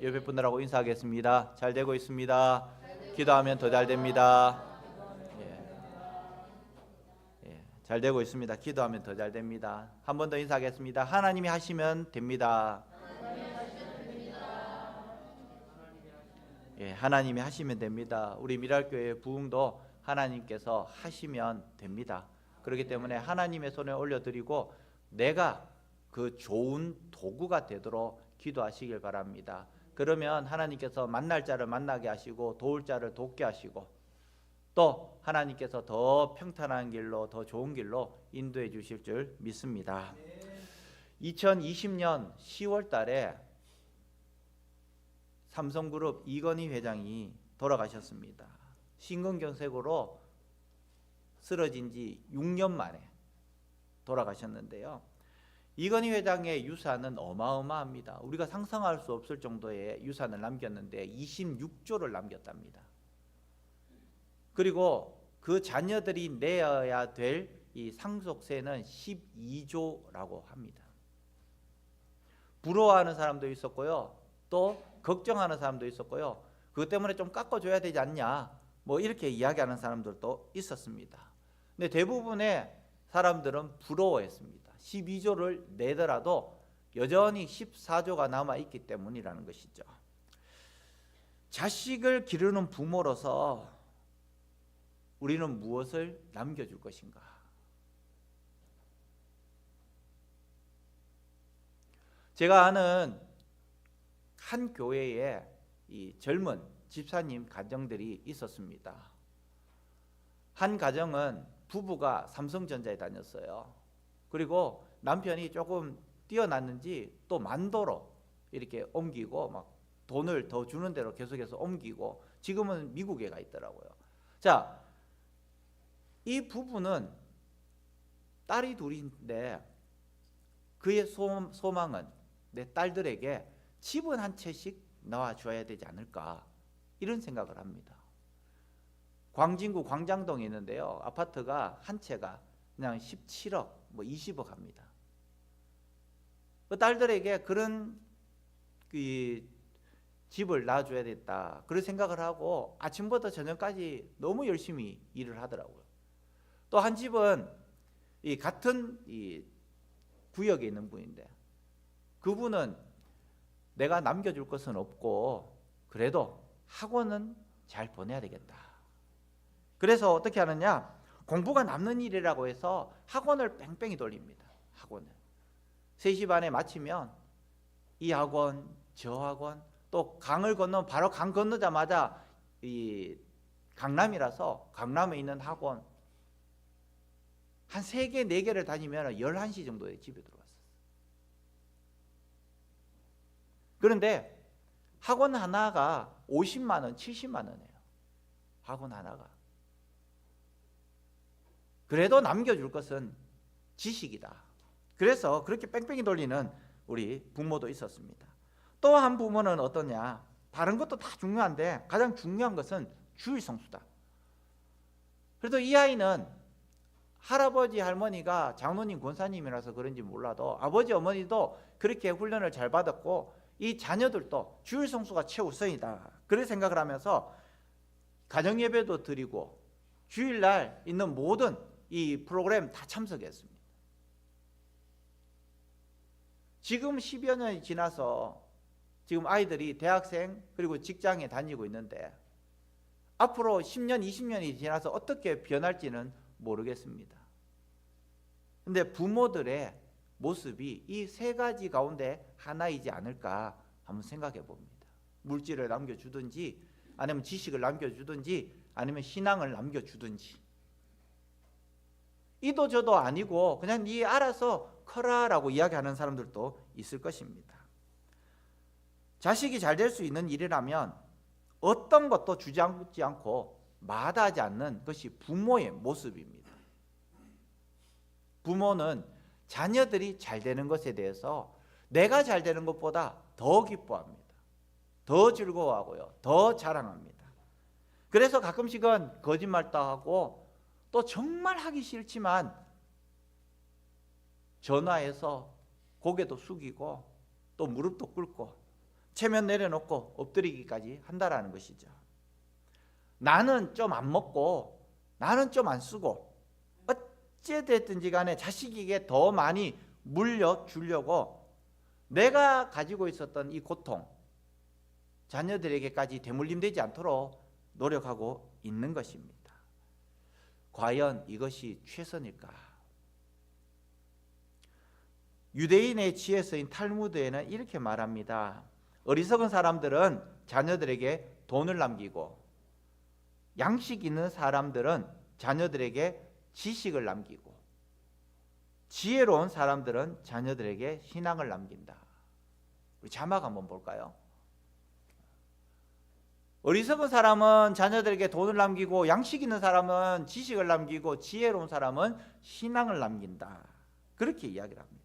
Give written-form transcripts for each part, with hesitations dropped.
옆에 분들하고 인사하겠습니다. 잘 되고 있습니다. 기도하면 더 잘 됩니다. 잘 되고 있습니다. 기도하면 더 잘 됩니다. 한 번 더 인사하겠습니다. 하나님이 하시면 됩니다. 하나님이 하시면 됩니다. 우리 미랄교회 부흥도 하나님께서 하시면 됩니다. 그렇기 때문에 하나님의 손에 올려드리고 내가 그 좋은 도구가 되도록 기도하시길 바랍니다. 그러면 하나님께서 만날 자를 만나게 하시고 도울 자를 돕게 하시고 또 하나님께서 더 평탄한 길로 더 좋은 길로 인도해 주실 줄 믿습니다. 2020년 10월 달에 삼성그룹 이건희 회장이 돌아가셨습니다. 심근경색으로 쓰러진 지 6년 만에 돌아가셨는데요. 이건희 회장의 유산은 어마어마합니다. 우리가 상상할 수 없을 정도의 유산을 남겼는데 26조를 남겼답니다. 그리고 그 자녀들이 내어야 될 이 상속세는 12조라고 합니다. 부러워하는 사람도 있었고요. 또 걱정하는 사람도 있었고요. 그것 때문에 좀 깎아줘야 되지 않냐 뭐 이렇게 이야기하는 사람들도 있었습니다. 근데 대부분의 사람들은 부러워했습니다. 12조를 내더라도 여전히 14조가 남아있기 때문이라는 것이죠. 자식을 기르는 부모로서 우리는 무엇을 남겨줄 것인가? 제가 아는 한 교회에 이 젊은 집사님 가정들이 있었습니다. 한 가정은 부부가 삼성전자에 다녔어요. 그리고 남편이 조금 뛰어났는지 또 만도로 이렇게 옮기고 막 돈을 더 주는 대로 계속해서 옮기고 지금은 미국에 가 있더라고요. 자, 이 부부는 딸이 둘인데 그의 소망은 내 딸들에게 집은 한 채씩 넣어줘야 되지 않을까 이런 생각을 합니다. 광진구 광장동에 있는데요. 아파트가 한 채가 그냥 17억 뭐 20억 합니다. 그 딸들에게 그런 집을 놔줘야 됐다 그런 생각을 하고 아침부터 저녁까지 너무 열심히 일을 하더라고요. 또 한 집은 이 같은 이 구역에 있는 분인데 그분은 내가 남겨줄 것은 없고 그래도 학원은 잘 보내야 되겠다. 그래서 어떻게 하느냐? 공부가 남는 일이라고 해서 학원을 뺑뺑이 돌립니다. 학원을 3시 반에 마치면 이 학원 저 학원 또 강을 건너 바로 강 건너자마자 이 강남이라서 강남에 있는 학원 한 3개 4개를 다니면 11시 정도에 집에 들어왔어요. 그런데 학원 하나가 50만 원, 70만 원이에요. 학원 하나가. 그래도 남겨줄 것은 지식이다. 그래서 그렇게 뺑뺑이 돌리는 우리 부모도 있었습니다. 또 한 부모는 어떠냐? 다른 것도 다 중요한데 가장 중요한 것은 주일 성수다. 그래도 이 아이는 할아버지 할머니가 장로님 권사님이라서 그런지 몰라도 아버지 어머니도 그렇게 훈련을 잘 받았고 이 자녀들도 주일 성수가 최우선이다 그런 생각을 하면서 가정예배도 드리고 주일날 있는 모든 이 프로그램 다 참석했습니다. 지금 10여 년이 지나서 지금 아이들이 대학생 그리고 직장에 다니고 있는데 앞으로 10년 20년이 지나서 어떻게 변할지는 모르겠습니다. 근데 부모들의 모습이 이 3가지 가운데 하나이지 않을까 한번 생각해 봅니다. 물질을 남겨주든지 아니면 지식을 남겨주든지 아니면 신앙을 남겨주든지 이도 저도 아니고 그냥 네 알아서 커라라고 이야기하는 사람들도 있을 것입니다. 자식이 잘 될 수 있는 일이라면 어떤 것도 주저앉지 않고 마다하지 않는 것이 부모의 모습입니다. 부모는 자녀들이 잘 되는 것에 대해서 내가 잘 되는 것보다 더 기뻐합니다. 더 즐거워하고요. 더 자랑합니다. 그래서 가끔씩은 거짓말도 하고 또 정말 하기 싫지만 전화해서 고개도 숙이고 또 무릎도 꿇고 체면 내려놓고 엎드리기까지 한다라는 것이죠. 나는 좀 안 먹고 나는 좀 안 쓰고 어찌됐든지 간에 자식에게 더 많이 물려주려고 내가 가지고 있었던 이 고통 자녀들에게까지 대물림되지 않도록 노력하고 있는 것입니다. 과연 이것이 최선일까? 유대인의 지혜서인 탈무드에는 이렇게 말합니다. 어리석은 사람들은 자녀들에게 돈을 남기고 양식 있는 사람들은 자녀들에게 지식을 남기고 지혜로운 사람들은 자녀들에게 신앙을 남긴다. 우리 자막 한번 볼까요? 어리석은 사람은 자녀들에게 돈을 남기고 양식 있는 사람은 지식을 남기고 지혜로운 사람은 신앙을 남긴다. 그렇게 이야기를 합니다.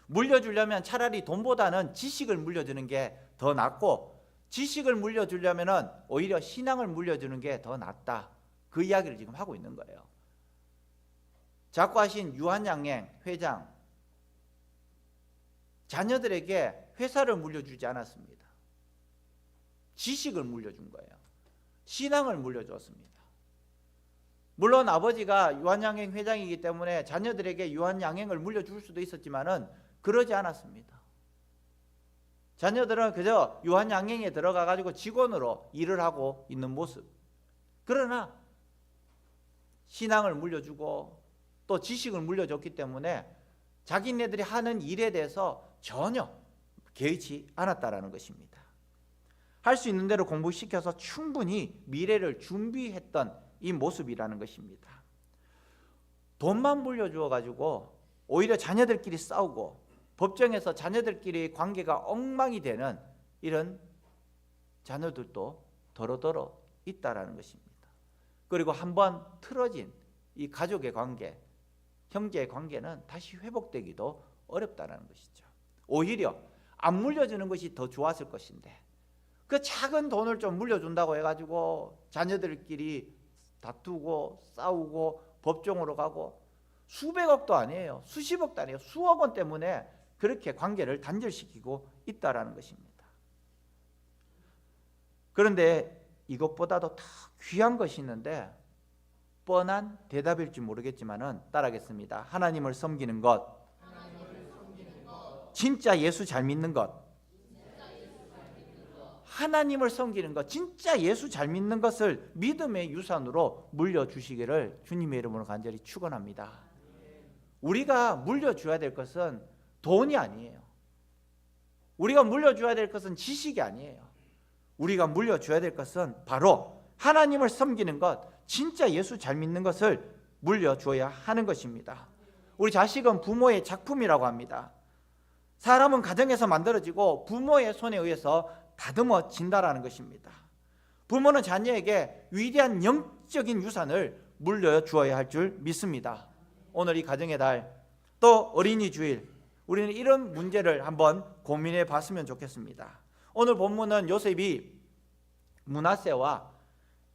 물려주려면 차라리 돈보다는 지식을 물려주는 게 더 낫고 지식을 물려주려면 오히려 신앙을 물려주는 게 더 낫다. 그 이야기를 지금 하고 있는 거예요. 작고하신 유한양행 회장, 자녀들에게 회사를 물려주지 않았습니다. 지식을 물려준 거예요. 신앙을 물려주었습니다. 물론 아버지가 유한양행 회장이기 때문에 자녀들에게 유한양행을 물려줄 수도 있었지만은 그러지 않았습니다. 자녀들은 그저 유한양행에 들어가 가지고 직원으로 일을 하고 있는 모습. 그러나 신앙을 물려주고 또 지식을 물려줬기 때문에 자기네들이 하는 일에 대해서 전혀 개의치 않았다라는 것입니다. 할 수 있는 대로 공부시켜서 충분히 미래를 준비했던 이 모습이라는 것입니다. 돈만 물려주어 가지고 오히려 자녀들끼리 싸우고 법정에서 자녀들끼리 관계가 엉망이 되는 이런 자녀들도 더러더러 있다라는 것입니다. 그리고 한번 틀어진 이 가족의 관계, 형제의 관계는 다시 회복되기도 어렵다는 것이죠. 오히려 안 물려주는 것이 더 좋았을 것인데 그 작은 돈을 좀 물려준다고 해가지고 자녀들끼리 다투고 싸우고 법정으로 가고 수백억도 아니에요. 수십억도 아니에요. 수억 원 때문에 그렇게 관계를 단절시키고 있다라는 것입니다. 그런데 이것보다도 더 귀한 것이 있는데 뻔한 대답일지 모르겠지만은 따라하겠습니다. 하나님을 섬기는 것, 진짜 예수 잘 믿는 것, 하나님을 섬기는 것, 진짜 예수 잘 믿는 것을 믿음의 유산으로 물려주시기를 주님의 이름으로 간절히 축원합니다. 우리가 물려줘야 될 것은 돈이 아니에요. 우리가 물려줘야 될 것은 지식이 아니에요. 우리가 물려줘야 될 것은 바로 하나님을 섬기는 것, 진짜 예수 잘 믿는 것을 물려줘야 하는 것입니다. 우리 자식은 부모의 작품이라고 합니다. 사람은 가정에서 만들어지고 부모의 손에 의해서 다듬어진다라는 것입니다. 부모는 자녀에게 위대한 영적인 유산을 물려주어야 할 줄 믿습니다. 오늘 이 가정의 달, 또 어린이 주일, 우리는 이런 문제를 한번 고민해 봤으면 좋겠습니다. 오늘 본문은 요셉이 므낫세와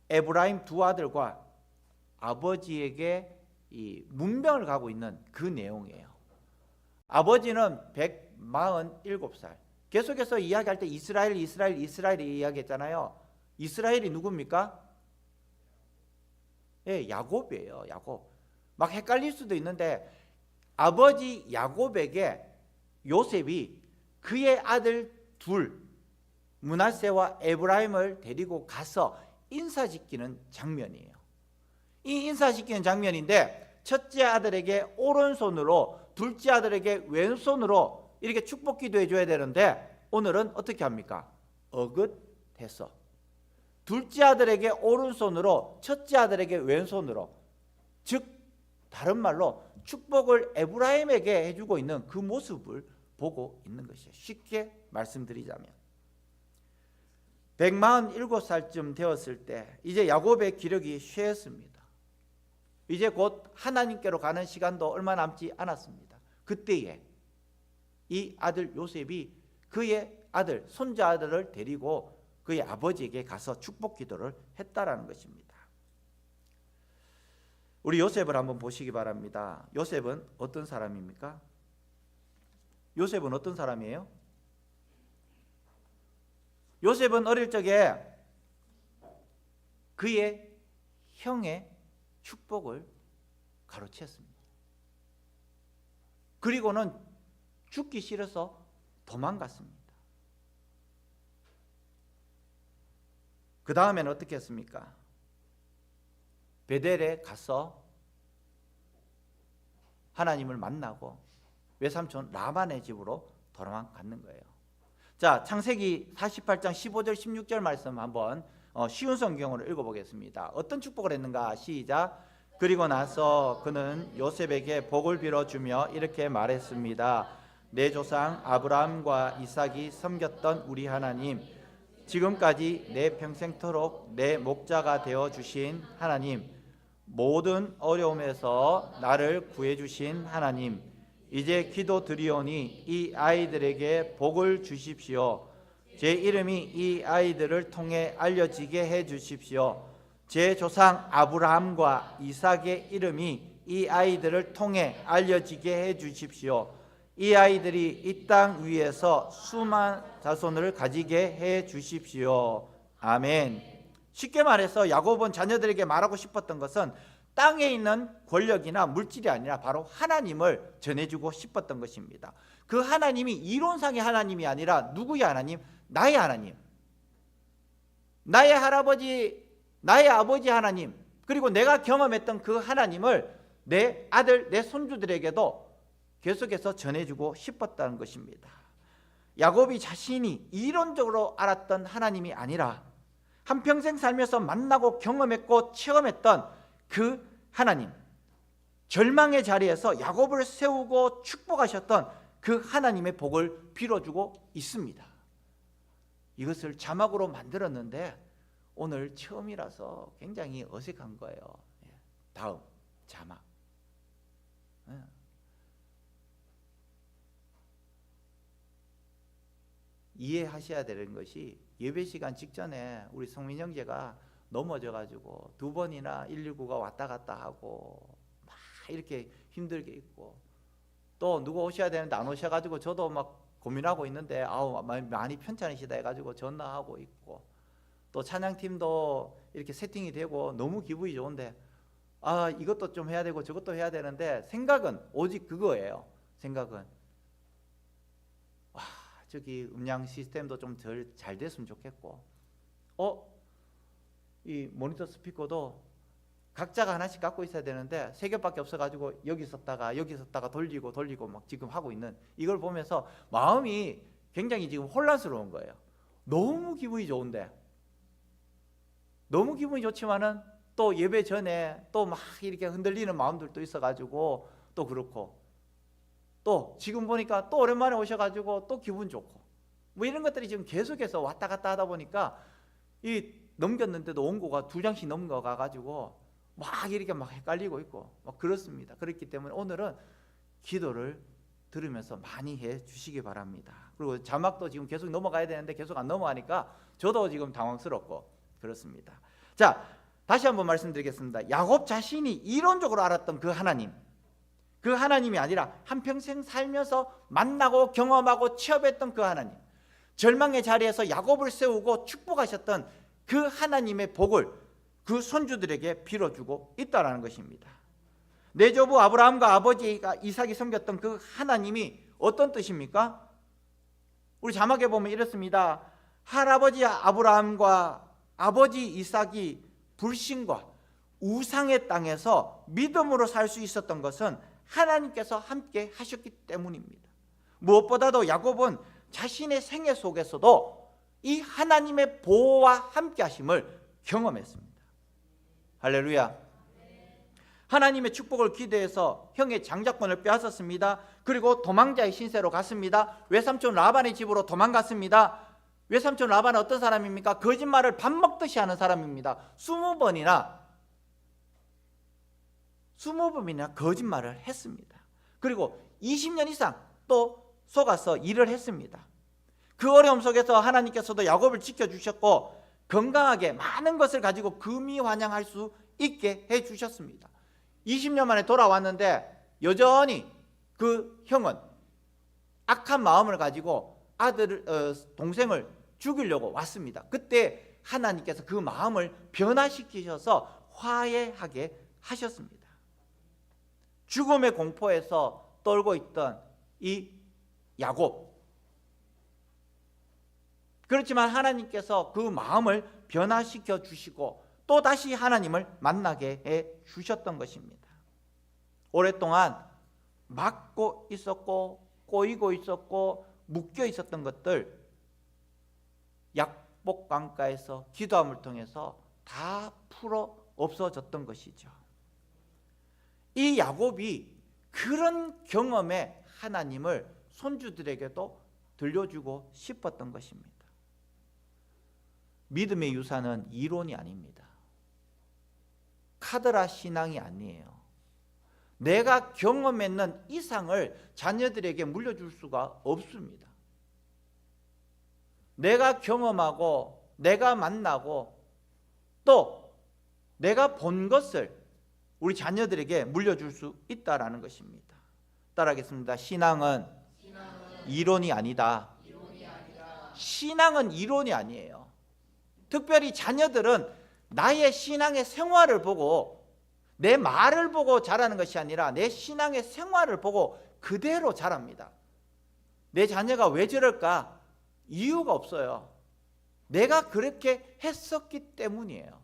에브라임 두 아들과 아버지에게 이 문병을 가고 있는 그 내용이에요. 아버지는 147살. 계속해서 이야기할 때 이스라엘 이야기했잖아요. 이스라엘이 누굽니까? 예, 야곱이에요. 야곱. 막 헷갈릴 수도 있는데 아버지 야곱에게 요셉이 그의 아들 둘 므낫세와 에브라임을 데리고 가서 인사시키는 장면이에요. 이 인사시키는 장면인데 첫째 아들에게 오른손으로 둘째 아들에게 왼손으로 이렇게 축복 기도해 줘야 되는데 오늘은 어떻게 합니까? 어긋해서 둘째 아들에게 오른손으로 첫째 아들에게 왼손으로, 즉 다른 말로 축복을 에브라임에게 해주고 있는 그 모습을 보고 있는 것이에요. 쉽게 말씀드리자면 147살쯤 되었을 때 이제 야곱의 기력이 쇠했습니다. 이제 곧 하나님께로 가는 시간도 얼마 남지 않았습니다. 그때에 이 아들 요셉이 그의 아들, 손자 아들을 데리고 그의 아버지에게 가서 축복 기도를 했다라는 것입니다. 우리 요셉을 한번 보시기 바랍니다. 요셉은 어떤 사람입니까? 요셉은 어떤 사람이에요? 요셉은 어릴 적에 그의 형의 축복을 가로챘습니다. 그리고는 죽기 싫어서 도망갔습니다. 그 다음에는 어떻게 했습니까? 베델에 가서 하나님을 만나고 외삼촌 라반의 집으로 도망갔는 거예요. 자, 창세기 48장 15절 16절 말씀 한번 쉬운 성경으로 읽어보겠습니다. 어떤 축복을 했는가? 시작. 그리고 나서 그는 요셉에게 복을 빌어주며 이렇게 말했습니다. 내 조상 아브라함과 이삭이 섬겼던 우리 하나님, 지금까지 내 평생토록 내 목자가 되어주신 하나님, 모든 어려움에서 나를 구해주신 하나님, 이제 기도드리오니 이 아이들에게 복을 주십시오. 제 이름이 이 아이들을 통해 알려지게 해 주십시오. 제 조상 아브라함과 이삭의 이름이 이 아이들을 통해 알려지게 해 주십시오. 이 아이들이 이 땅 위에서 수많은 자손을 가지게 해 주십시오. 아멘. 쉽게 말해서 야곱은 자녀들에게 말하고 싶었던 것은 땅에 있는 권력이나 물질이 아니라 바로 하나님을 전해주고 싶었던 것입니다. 그 하나님이 이론상의 하나님이 아니라 누구의 하나님? 나의 하나님, 나의 할아버지, 나의 아버지 하나님, 그리고 내가 경험했던 그 하나님을 내 아들, 내 손주들에게도 계속해서 전해주고 싶었다는 것입니다. 야곱이 자신이 이론적으로 알았던 하나님이 아니라 한평생 살면서 만나고 경험했고 체험했던 그 하나님, 절망의 자리에서 야곱을 세우고 축복하셨던 그 하나님의 복을 빌어주고 있습니다. 이것을 자막으로 만들었는데 오늘 처음이라서 굉장히 어색한 거예요. 다음 자막. 이해하셔야 되는 것이 예배 시간 직전에 우리 성민 형제가 넘어져가지고 2번이나 119가 왔다 갔다 하고 막 이렇게 힘들게 있고, 또 누가 오셔야 되는데 안 오셔가지고 저도 막 고민하고 있는데 아우 많이 편찮으시다 해가지고 전화하고 있고, 또 찬양팀도 이렇게 세팅이 되고 너무 기분이 좋은데 아 이것도 좀 해야 되고 저것도 해야 되는데 생각은 오직 그거예요. 생각은 와 저기 음량 시스템도 좀 덜 잘 됐으면 좋겠고, 이 모니터 스피커도 각자가 하나씩 갖고 있어야 되는데 3개밖에 없어가지고 여기 있었다가 돌리고 막 지금 하고 있는 이걸 보면서 마음이 굉장히 지금 혼란스러운 거예요. 너무 기분이 좋은데, 너무 기분이 좋지만은 또 예배 전에 또 막 이렇게 흔들리는 마음들도 있어가지고 또 그렇고, 또 지금 보니까 또 오랜만에 오셔가지고 또 기분 좋고, 뭐 이런 것들이 지금 계속해서 왔다 갔다 하다 보니까 이 넘겼는데도 원고가 2장씩 넘어가가지고 막 이렇게 막 헷갈리고 있고 막 그렇습니다. 그렇기 때문에 오늘은 기도를 들으면서 많이 해 주시기 바랍니다. 그리고 자막도 지금 계속 넘어가야 되는데 계속 안 넘어가니까 저도 지금 당황스럽고 그렇습니다. 자, 다시 한번 말씀드리겠습니다. 야곱 자신이 이론적으로 알았던 그 하나님, 그 하나님이 아니라 한평생 살면서 만나고 경험하고 체험했던 그 하나님, 절망의 자리에서 야곱을 세우고 축복하셨던 그 하나님의 복을 그 손주들에게 빌어주고 있다는 것입니다. 내 조부 아브라함과 아버지가 이삭이 섬겼던 그 하나님이 어떤 뜻입니까? 우리 자막에 보면 이렇습니다. 할아버지 아브라함과 아버지 이삭이 불신과 우상의 땅에서 믿음으로 살 수 있었던 것은 하나님께서 함께 하셨기 때문입니다. 무엇보다도 야곱은 자신의 생애 속에서도 이 하나님의 보호와 함께 하심을 경험했습니다. 할렐루야. 하나님의 축복을 기대해서 형의 장자권을 빼앗았습니다. 그리고 도망자의 신세로 갔습니다. 외삼촌 라반의 집으로 도망갔습니다. 외삼촌 라반은 어떤 사람입니까? 거짓말을 밥 먹듯이 하는 사람입니다. 20번이나 거짓말을 했습니다. 그리고 20년 이상 또 속아서 일을 했습니다. 그 어려움 속에서 하나님께서도 야곱을 지켜주셨고 건강하게 많은 것을 가지고 금이환영할 수 있게 해주셨습니다. 20년 만에 돌아왔는데 여전히 그 형은 악한 마음을 가지고 동생을 죽이려고 왔습니다. 그때 하나님께서 그 마음을 변화시키셔서 화해하게 하셨습니다. 죽음의 공포에서 떨고 있던 이 야곱, 그렇지만 하나님께서 그 마음을 변화시켜 주시고 또 다시 하나님을 만나게 해 주셨던 것입니다. 오랫동안 막고 있었고 꼬이고 있었고 묶여 있었던 것들, 약복강가에서 기도함을 통해서 다 풀어 없어졌던 것이죠. 이 야곱이 그런 경험에 하나님을 손주들에게도 들려주고 싶었던 것입니다. 믿음의 유산은 이론이 아닙니다. 카더라 신앙이 아니에요. 내가 경험했는 이상을 자녀들에게 물려줄 수가 없습니다. 내가 경험하고 내가 만나고 또 내가 본 것을 우리 자녀들에게 물려줄 수 있다라는 것입니다. 따라하겠습니다. 신앙은 이론이 아니다. 신앙은 이론이 아니에요. 특별히 자녀들은 나의 신앙의 생활을 보고 내 말을 보고 자라는 것이 아니라 내 신앙의 생활을 보고 그대로 자랍니다. 내 자녀가 왜 저럴까? 이유가 없어요. 내가 그렇게 했었기 때문이에요.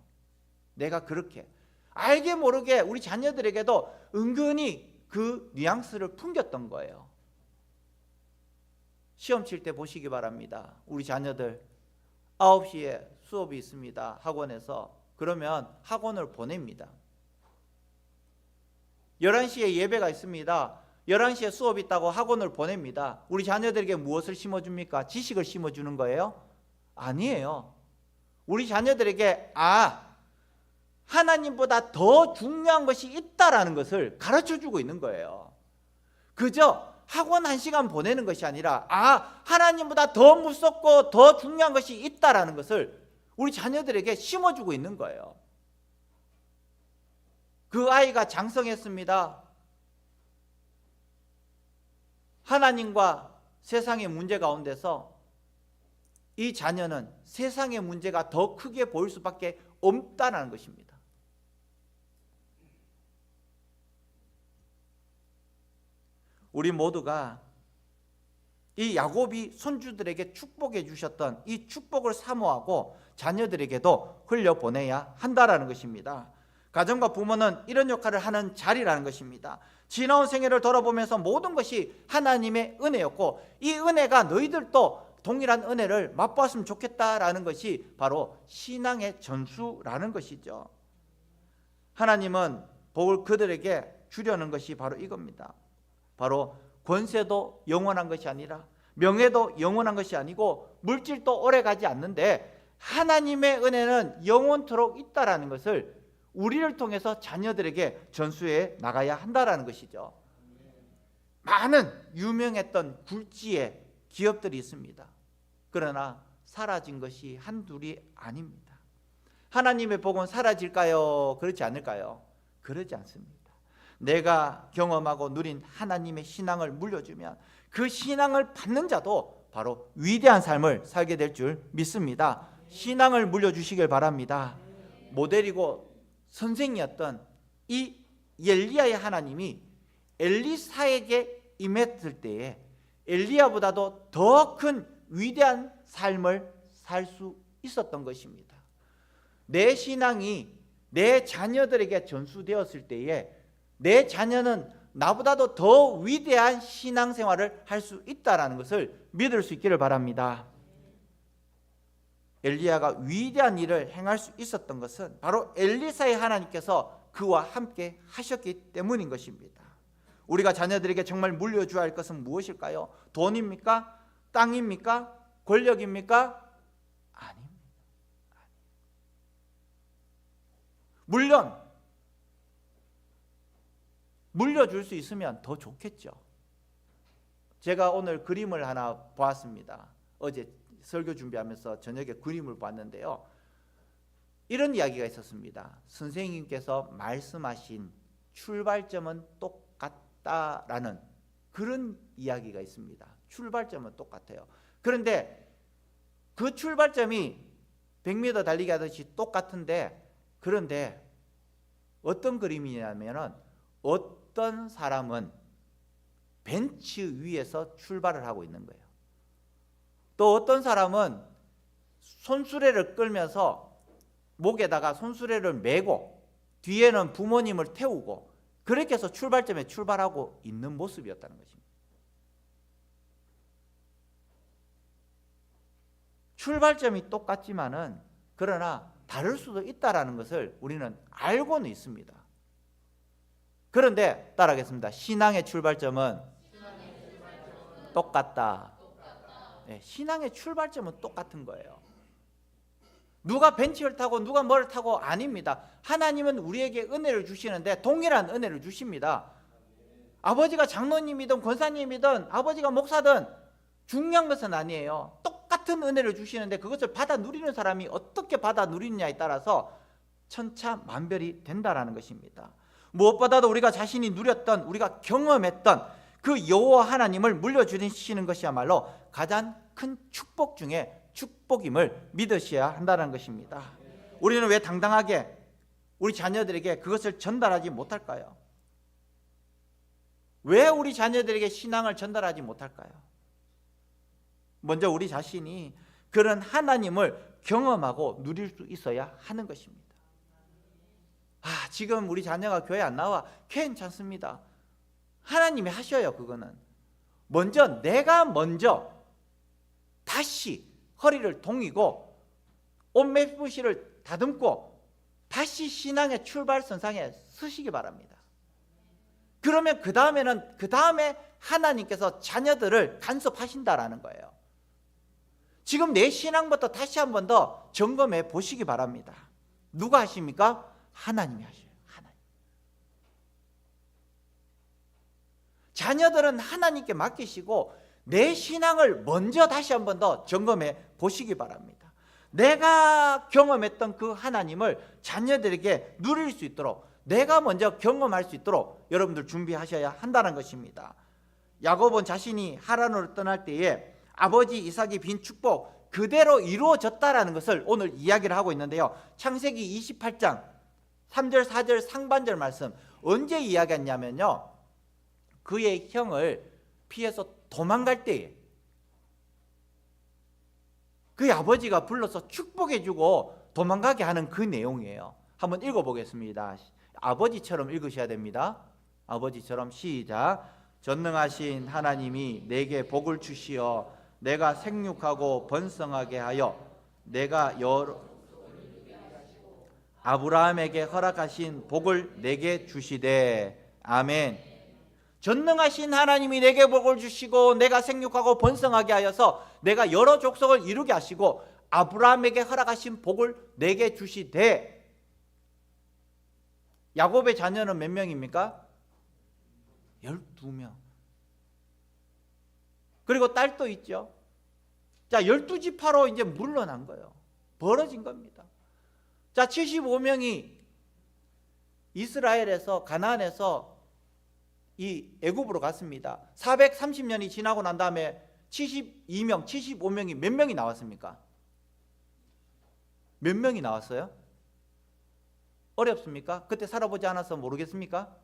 내가 그렇게 알게 모르게 우리 자녀들에게도 은근히 그 뉘앙스를 풍겼던 거예요. 시험 칠 때 보시기 바랍니다. 우리 자녀들 9시에 수업이 있습니다. 학원에서. 그러면 학원을 보냅니다. 11시에 예배가 있습니다. 11시에 수업이 있다고 학원을 보냅니다. 우리 자녀들에게 무엇을 심어줍니까? 지식을 심어주는 거예요? 아니에요. 우리 자녀들에게 하나님보다 더 중요한 것이 있다라는 것을 가르쳐주고 있는 거예요. 그저 학원 1시간 보내는 것이 아니라 하나님보다 더 무섭고 더 중요한 것이 있다라는 것을 우리 자녀들에게 심어주고 있는 거예요. 그 아이가 장성했습니다. 하나님과 세상의 문제 가운데서 이 자녀는 세상의 문제가 더 크게 보일 수밖에 없다는 것입니다. 우리 모두가 이 야곱이 손주들에게 축복해 주셨던 이 축복을 사모하고 자녀들에게도 흘려보내야 한다라는 것입니다. 가정과 부모는 이런 역할을 하는 자리라는 것입니다. 지나온 생애를 돌아보면서 모든 것이 하나님의 은혜였고 이 은혜가 너희들도 동일한 은혜를 맛보았으면 좋겠다라는 것이 바로 신앙의 전수라는 것이죠. 하나님은 복을 그들에게 주려는 것이 바로 이겁니다. 바로 권세도 영원한 것이 아니라 명예도 영원한 것이 아니고 물질도 오래가지 않는데 하나님의 은혜는 영원토록 있다라는 것을 우리를 통해서 자녀들에게 전수해 나가야 한다라는 것이죠. 많은 유명했던 굴지의 기업들이 있습니다. 그러나 사라진 것이 한둘이 아닙니다. 하나님의 복은 사라질까요? 그렇지 않을까요? 그러지 않습니다. 내가 경험하고 누린 하나님의 신앙을 물려주면 그 신앙을 받는 자도 바로 위대한 삶을 살게 될 줄 믿습니다. 신앙을 물려주시길 바랍니다. 모델이고 선생이었던 이 엘리야의 하나님이 엘리사에게 임했을 때에 엘리야보다도 더 큰 위대한 삶을 살 수 있었던 것입니다. 내 신앙이 내 자녀들에게 전수되었을 때에 내 자녀는 나보다도 더 위대한 신앙생활을 할 수 있다는 것을 믿을 수 있기를 바랍니다. 엘리야가 위대한 일을 행할 수 있었던 것은 바로 엘리사의 하나님께서 그와 함께 하셨기 때문인 것입니다. 우리가 자녀들에게 정말 물려줘야 할 것은 무엇일까요? 돈입니까? 땅입니까? 권력입니까? 아닙니다. 물론 물려줄 수 있으면 더 좋겠죠. 제가 오늘 그림을 하나 보았습니다. 어제 설교 준비하면서 저녁에 그림을 봤는데요. 이런 이야기가 있었습니다. 선생님께서 말씀하신 출발점은 똑같다라는 그런 이야기가 있습니다. 출발점은 똑같아요. 그런데 그 출발점이 100m 달리기 하듯이 똑같은데, 그런데 어떤 그림이냐면은 어떤 사람은 벤치 위에서 출발을 하고 있는 거예요. 또 어떤 사람은 손수레를 끌면서 목에다가 손수레를 메고 뒤에는 부모님을 태우고 그렇게 해서 출발점에 출발하고 있는 모습이었다는 것입니다. 출발점이 똑같지만은 그러나 다를 수도 있다라는 것을 우리는 알고는 있습니다. 그런데 따라하겠습니다. 신앙의 출발점은 똑같다. 네, 신앙의 출발점은 똑같은 거예요. 누가 벤치를 타고 누가 뭐를 타고 아닙니다. 하나님은 우리에게 은혜를 주시는데 동일한 은혜를 주십니다. 아버지가 장로님이든 권사님이든 아버지가 목사든 중요한 것은 아니에요. 똑같은 은혜를 주시는데 그것을 받아 누리는 사람이 어떻게 받아 누리느냐에 따라서 천차만별이 된다라는 것입니다. 무엇보다도 우리가 자신이 누렸던, 우리가 경험했던 그 여호와 하나님을 물려주시는 것이야말로 가장 큰 축복 중에 축복임을 믿으셔야 한다는 것입니다. 우리는 왜 당당하게 우리 자녀들에게 그것을 전달하지 못할까요? 왜 우리 자녀들에게 신앙을 전달하지 못할까요? 먼저 우리 자신이 그런 하나님을 경험하고 누릴 수 있어야 하는 것입니다. 지금 우리 자녀가 교회 안 나와. 괜찮습니다. 하나님이 하셔요. 그거는 내가 먼저 다시 허리를 동이고 옷매부시를 다듬고 다시 신앙의 출발선상에 서시기 바랍니다. 그러면 그 다음에 하나님께서 자녀들을 간섭하신다라는 거예요. 지금 내 신앙부터 다시 한 번 더 점검해 보시기 바랍니다. 누가 하십니까? 하나님이 하셔요. 하나님. 자녀들은 하나님께 맡기시고 내 신앙을 먼저 다시 한 번 더 점검해 보시기 바랍니다. 내가 경험했던 그 하나님을 자녀들에게 누릴 수 있도록, 내가 먼저 경험할 수 있도록 여러분들 준비하셔야 한다는 것입니다. 야곱은 자신이 하란으로 떠날 때에 아버지 이삭이 빈 축복 그대로 이루어졌다라는 것을 오늘 이야기를 하고 있는데요. 창세기 28장 3절 4절 상반절 말씀 언제 이야기했냐면요, 그의 형을 피해서 도망갈 때에 그의 아버지가 불러서 축복해주고 도망가게 하는 그 내용이에요. 한번 읽어보겠습니다. 아버지처럼 읽으셔야 됩니다. 아버지처럼 시작. 전능하신 하나님이 내게 복을 주시어 내가 생육하고 번성하게 하여 내가 아브라함에게 허락하신 복을 내게 주시되. 아멘. 전능하신 하나님이 내게 복을 주시고 내가 생육하고 번성하게 하여서 내가 여러 족속을 이루게 하시고 아브라함에게 허락하신 복을 내게 주시되. 야곱의 자녀는 몇 명입니까? 12명. 그리고 딸도 있죠. 자, 12지파로 이제 물러난 거예요. 벌어진 겁니다. 자, 75명이 이스라엘에서 가나안에서 이 애굽으로 갔습니다. 430년이 지나고 난 다음에 72명, 75명이 몇 명이 나왔습니까? 몇 명이 나왔어요? 어렵습니까? 그때 살아보지 않아서 모르겠습니까?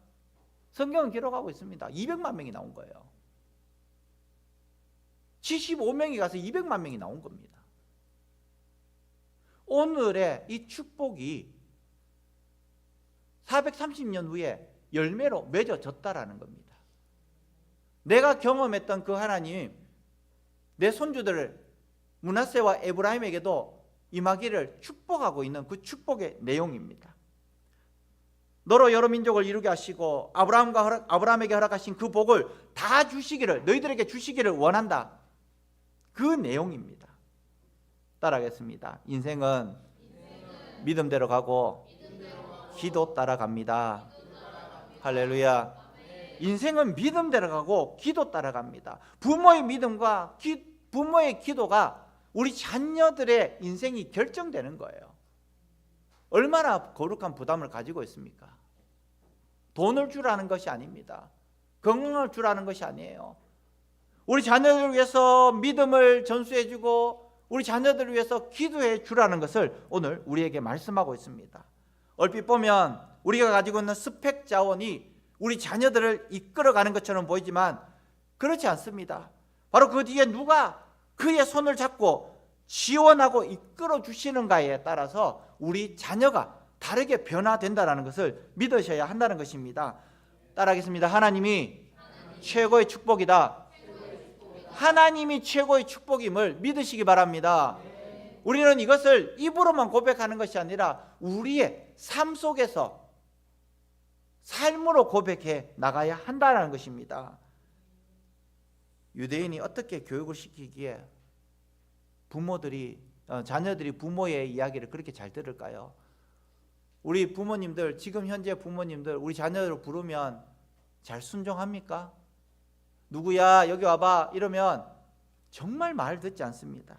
성경은 기록하고 있습니다. 200만 명이 나온 거예요. 75명이 가서 200만 명이 나온 겁니다. 오늘의 이 축복이 430년 후에 열매로 맺어졌다라는 겁니다. 내가 경험했던 그 하나님, 내 손주들 므낫세와 에브라임에게도 임하기를 축복하고 있는 그 축복의 내용입니다. 너로 여러 민족을 이루게 하시고 아브라함에게 허락하신 그 복을 다 주시기를, 너희들에게 주시기를 원한다. 그 내용입니다. 따라하겠습니다. 인생은 믿음대로 가고 기도 따라갑니다. 할렐루야. 인생은 믿음대로 가고 기도 따라갑니다. 부모의 믿음과 부모의 기도가 우리 자녀들의 인생이 결정되는 거예요. 얼마나 거룩한 부담을 가지고 있습니까? 돈을 주라는 것이 아닙니다. 건강을 주라는 것이 아니에요. 우리 자녀들을 위해서 믿음을 전수해주고 우리 자녀들을 위해서 기도해 주라는 것을 오늘 우리에게 말씀하고 있습니다. 얼핏 보면 우리가 가지고 있는 스펙 자원이 우리 자녀들을 이끌어가는 것처럼 보이지만 그렇지 않습니다. 바로 그 뒤에 누가 그의 손을 잡고 지원하고 이끌어 주시는가에 따라서 우리 자녀가 다르게 변화된다는 것을 믿으셔야 한다는 것입니다. 따라하겠습니다. 하나님이 최고의 축복이다. 하나님이 최고의 축복임을 믿으시기 바랍니다. 우리는 이것을 입으로만 고백하는 것이 아니라 우리의 삶 속에서 삶으로 고백해 나가야 한다는 것입니다. 유대인이 어떻게 교육을 시키기에 자녀들이 부모의 이야기를 그렇게 잘 들을까요? 우리 부모님들, 지금 현재 부모님들 우리 자녀를 부르면 잘 순종합니까? 누구야 여기 와봐 이러면 정말 말 듣지 않습니다.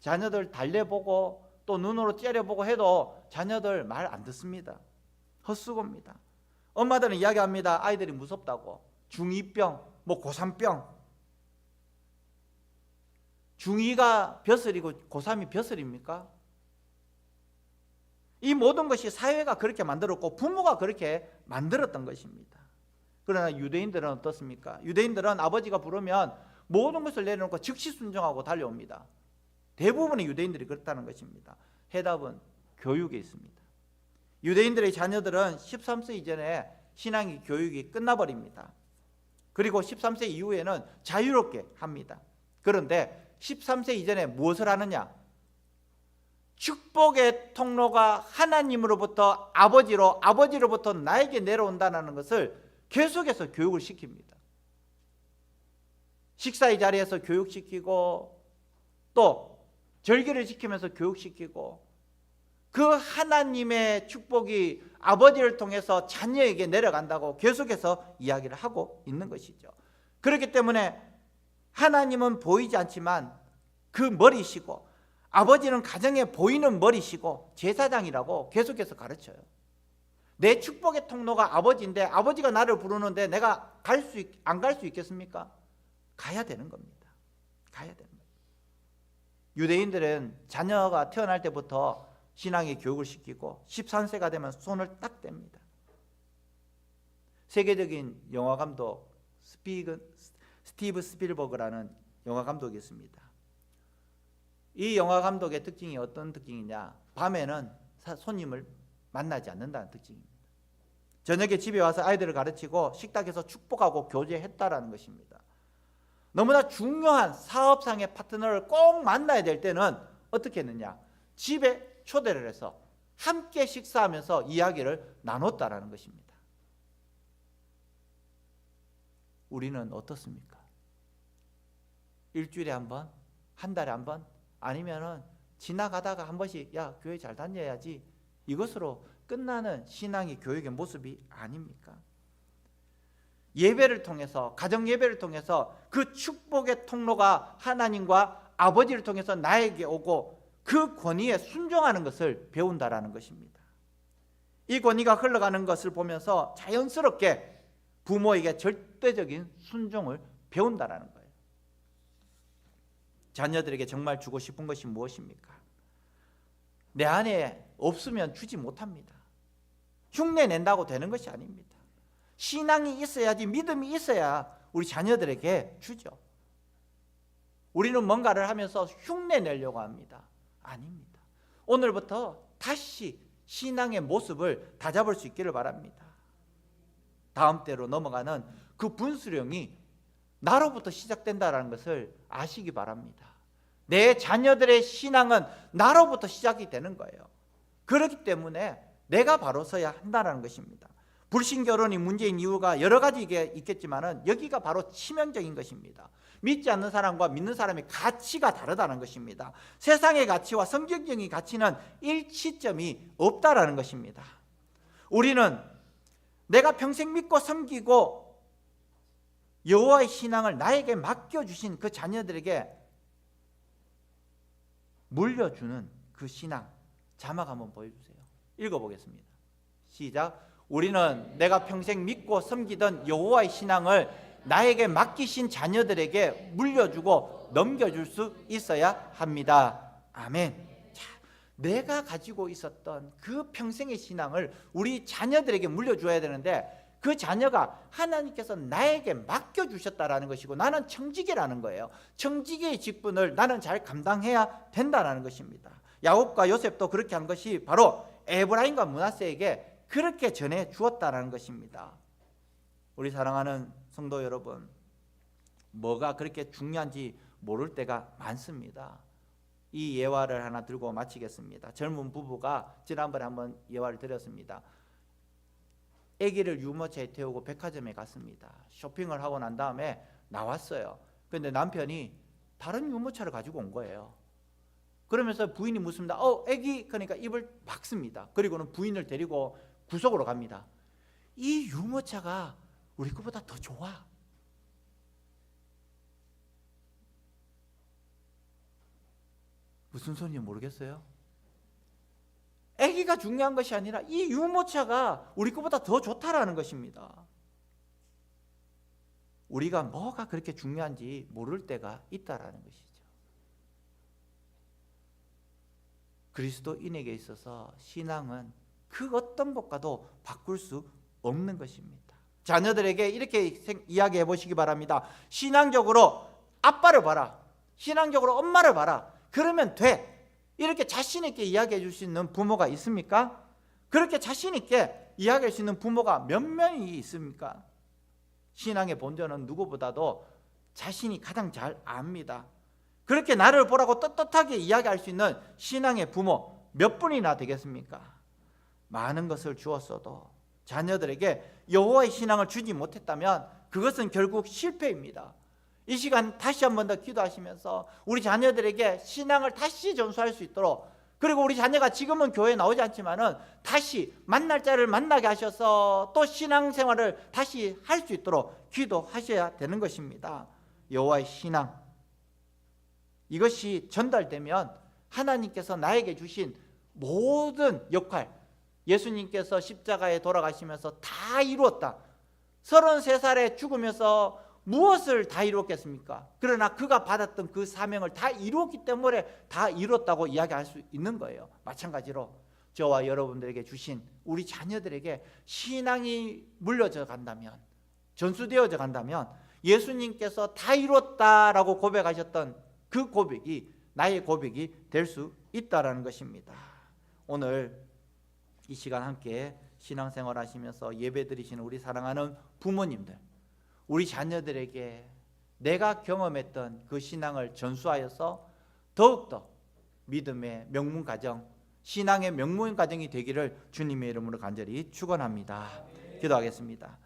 자녀들 달래보고 또 눈으로 째려보고 해도 자녀들 말 안 듣습니다. 헛수고입니다. 엄마들은 이야기합니다. 아이들이 무섭다고. 중2병, 고3병. 중2가 벼슬이고 고3이 벼슬입니까? 이 모든 것이 사회가 그렇게 만들었고 부모가 그렇게 만들었던 것입니다. 그러나 유대인들은 어떻습니까? 유대인들은 아버지가 부르면 모든 것을 내려놓고 즉시 순종하고 달려옵니다. 대부분의 유대인들이 그렇다는 것입니다. 해답은 교육에 있습니다. 유대인들의 자녀들은 13세 이전에 신앙의 교육이 끝나버립니다. 그리고 13세 이후에는 자유롭게 합니다. 그런데 13세 이전에 무엇을 하느냐? 축복의 통로가 하나님으로부터 아버지로부터 나에게 내려온다는 것을 계속해서 교육을 시킵니다. 식사의 자리에서 교육시키고 또 절기를 지키면서 교육시키고 그 하나님의 축복이 아버지를 통해서 자녀에게 내려간다고 계속해서 이야기를 하고 있는 것이죠. 그렇기 때문에 하나님은 보이지 않지만 그 머리시고 아버지는 가정에 보이는 머리시고 제사장이라고 계속해서 가르쳐요. 내 축복의 통로가 아버지인데 아버지가 나를 부르는데 내가 안 갈 수 있겠습니까? 가야 되는 겁니다. 가야 되는 겁니다. 유대인들은 자녀가 태어날 때부터 신앙의 교육을 시키고 13세가 되면 손을 딱 뗍니다. 세계적인 영화 감독 스티브 스필버그라는 영화 감독이 있습니다. 이 영화 감독의 특징이 어떤 특징이냐? 밤에는 손님을 만나지 않는다는 특징입니다. 저녁에 집에 와서 아이들을 가르치고 식탁에서 축복하고 교제했다라는 것입니다. 너무나 중요한 사업상의 파트너를 꼭 만나야 될 때는 어떻게 했느냐? 집에 초대를 해서 함께 식사하면서 이야기를 나눴다라는 것입니다. 우리는 어떻습니까? 일주일에 한 번? 한 달에 한 번? 아니면은 지나가다가 한 번씩 야 교회 잘 다녀야지 이것으로 끝나는 신앙의 교육의 모습이 아닙니까? 예배를 통해서 가정 예배를 통해서 그 축복의 통로가 하나님과 아버지를 통해서 나에게 오고 그 권위에 순종하는 것을 배운다라는 것입니다. 이 권위가 흘러가는 것을 보면서 자연스럽게 부모에게 절대적인 순종을 배운다라는 거예요. 자녀들에게 정말 주고 싶은 것이 무엇입니까? 내 안에 없으면 주지 못합니다. 흉내 낸다고 되는 것이 아닙니다. 신앙이 있어야지, 믿음이 있어야 우리 자녀들에게 주죠. 우리는 뭔가를 하면서 흉내 내려고 합니다. 아닙니다. 오늘부터 다시 신앙의 모습을 다잡을 수 있기를 바랍니다. 다음 때로 넘어가는 그 분수령이 나로부터 시작된다는 것을 아시기 바랍니다. 내 자녀들의 신앙은 나로부터 시작이 되는 거예요. 그렇기 때문에 내가 바로 서야 한다는 것입니다. 불신결혼이 문제인 이유가 여러 가지 있겠지만 여기가 바로 치명적인 것입니다. 믿지 않는 사람과 믿는 사람의 가치가 다르다는 것입니다. 세상의 가치와 성경적인 가치는 일치점이 없다라는 것입니다. 우리는 내가 평생 믿고 섬기고 여호와의 신앙을 나에게 맡겨주신 그 자녀들에게 물려주는 그 신앙, 자막 한번 보여주세요. 읽어보겠습니다. 시작. 우리는 내가 평생 믿고 섬기던 여호와의 신앙을 나에게 맡기신 자녀들에게 물려주고 넘겨줄 수 있어야 합니다. 아멘. 자, 내가 가지고 있었던 그 평생의 신앙을 우리 자녀들에게 물려줘야 되는데 그 자녀가 하나님께서 나에게 맡겨주셨다라는 것이고 나는 청지기라는 거예요. 청지기의 직분을 나는 잘 감당해야 된다는 것입니다. 야곱과 요셉도 그렇게 한 것이 바로 에브라임과 므낫세에게 그렇게 전해 주었다는 것입니다. 우리 사랑하는 성도 여러분, 뭐가 그렇게 중요한지 모를 때가 많습니다. 이 예화를 하나 들고 마치겠습니다. 젊은 부부가 지난번에 한번 예화를 드렸습니다. 아기를 유모차에 태우고 백화점에 갔습니다. 쇼핑을 하고 난 다음에 나왔어요. 그런데 남편이 다른 유모차를 가지고 온 거예요. 그러면서 부인이 묻습니다. 아기, 그러니까 입을 막습니다. 그리고는 부인을 데리고 구석으로 갑니다. 이 유모차가 우리 거보다 더 좋아. 무슨 소리인지 모르겠어요? 아기가 중요한 것이 아니라 이 유모차가 우리 거보다 더 좋다라는 것입니다. 우리가 뭐가 그렇게 중요한지 모를 때가 있다라는 것이죠. 그리스도인에게 있어서 신앙은 그 어떤 것과도 바꿀 수 없는 것입니다. 자녀들에게 이렇게 이야기해 보시기 바랍니다. 신앙적으로 아빠를 봐라. 신앙적으로 엄마를 봐라. 그러면 돼. 이렇게 자신 있게 이야기해 줄 수 있는 부모가 있습니까? 그렇게 자신 있게 이야기할 수 있는 부모가 몇 명이 있습니까? 신앙의 본전은 누구보다도 자신이 가장 잘 압니다. 그렇게 나를 보라고 떳떳하게 이야기할 수 있는 신앙의 부모 몇 분이나 되겠습니까? 많은 것을 주었어도 자녀들에게 여호와의 신앙을 주지 못했다면 그것은 결국 실패입니다. 이 시간 다시 한 번 더 기도하시면서 우리 자녀들에게 신앙을 다시 전수할 수 있도록, 그리고 우리 자녀가 지금은 교회에 나오지 않지만은 다시 만날 자를 만나게 하셔서 또 신앙생활을 다시 할 수 있도록 기도하셔야 되는 것입니다. 여호와의 신앙, 이것이 전달되면 하나님께서 나에게 주신 모든 역할, 예수님께서 십자가에 돌아가시면서 다 이루었다. 33살에 죽으면서 무엇을 다 이뤘겠습니까? 그러나 그가 받았던 그 사명을 다 이루었기 때문에 다 이뤘다고 이야기할 수 있는 거예요. 마찬가지로 저와 여러분들에게 주신 우리 자녀들에게 신앙이 물려져 간다면, 전수되어져 간다면 예수님께서 다 이뤘다라고 고백하셨던 그 고백이 나의 고백이 될 수 있다라는 것입니다. 오늘 이 시간 함께 신앙생활 하시면서 예배드리시는 우리 사랑하는 부모님들, 우리 자녀들에게 내가 경험했던 그 신앙을 전수하여서 더욱더 믿음의 명문 가정, 신앙의 명문 가정이 되기를 주님의 이름으로 간절히 축원합니다. 기도하겠습니다.